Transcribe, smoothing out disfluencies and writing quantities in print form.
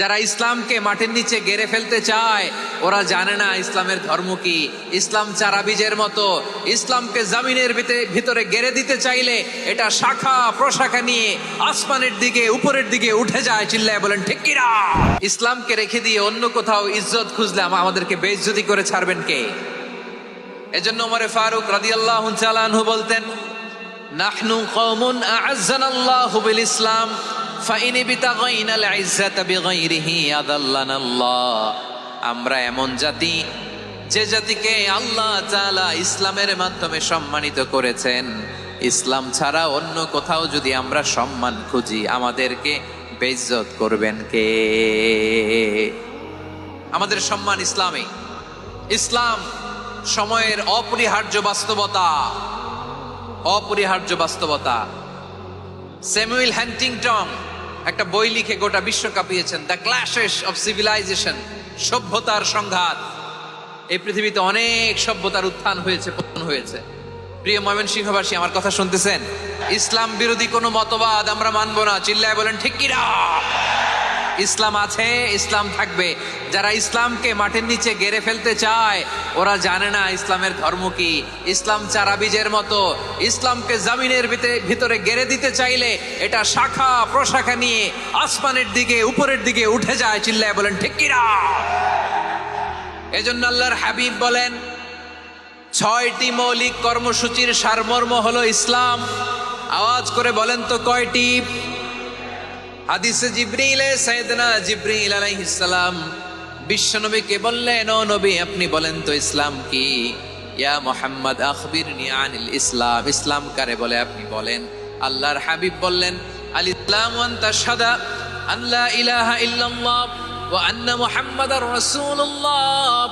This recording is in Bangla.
যারা ইসলামকে মাটির নিচে গেড়ে ফেলতে চায় ওরা জানে না ইসলামের ধর্ম কি। ইসলাম চারা বীজের মতো, ইসলামকে জমিনের ভিতরে গেড়ে দিতে চাইলে এটা শাখা প্রশাখা নিয়ে আসমানের দিকে উপরের দিকে উঠে যায়। চিল্লায় বলেন ঠিক কিনা? ইসলামকে রেখে দিয়ে অন্য কোথাও ইজ্জত খুঁজলে আমাদেরকে বেইজ্জতি করে ছাড়বেন কে? এজন্য ওমরে ফারুক রাদিয়াল্লাহু তাআলা আনহু বলতেন, নাহনু কওমুন আ'আজ্জানাল্লাহু বিল ইসলাম ফাইন বিতাগাইনাল ইজ্জাতা বিগাইরিহি আদাল্লানাল্লাহ। আমরা এমন জাতি যে জাতিকে আল্লাহ তাআলা ইসলামের মাধ্যমে সম্মানিত করেছেন। ইসলাম ছাড়া অন্য কোথাও যদি আমরা সম্মান খুঁজি আমাদেরকে বেইজ্জত করবেন কে? আমাদের সম্মান ইসলামে। ইসলাম সময়ের অপরিহার্য বাস্তবতা, অপরিহার্য বাস্তবতা। স্যামুয়েল হ্যান্টিংটন একটা বই লিখে গোটা বিশ্ব কাঁপিয়েছেন, দ্য ক্ল্যাশেস অফ সিভিলাইজেশন, সভ্যতার সংঘাত। এই পৃথিবীতে অনেক সভ্যতার উত্থান হয়েছে, পতন হয়েছে। প্রিয় ময়মনসিংহবাসী, আমার কথা শুনতেছেন? ইসলাম বিরোধী কোনো মতবাদ আমরা মানবো না। চিল্লায় বলেন ঠিক কিনা? ইসলাম আছে, ইসলাম থাকবে। যারা ইসলামকে মাটির নিচে গেড়ে ফেলতে চায় ওরা জানে না ইসলামের ধর্ম কি। ইসলাম চারা বীজের মতো, ইসলামকে জমিনের ভিতরে গেড়ে দিতে চাইলে এটা শাখা প্রশাখা নিয়ে আসমানের দিকে উপরের দিকে উঠে যায়। চিল্লায় বলেন ঠিক কিনা? এজন্য আল্লাহর হাবিব বলেন, 6টি মৌলিক কর্মসূচির সারমর্ম হলো ইসলাম। আওয়াজ করে বলেন তো কয়টি? হাদিসে জিবরিলে সাইয়েদনা জিবরিল আলাইহিস সালাম বিশ্বনবীকে বললেন, ও নবী আপনি বলেন তো ইসলাম কি? ইয়া মুহাম্মদ আখবিরনি আনিল ইসলাম। ইসলাম কারে বলে আপনি বলেন। আল্লাহর হাবিব বললেন, আল ইসলামু আন তাশহাদা আন লা ইলাহা ইল্লাল্লাহ ওয়া আন্না মুহাম্মাদার রাসূলুল্লাহ।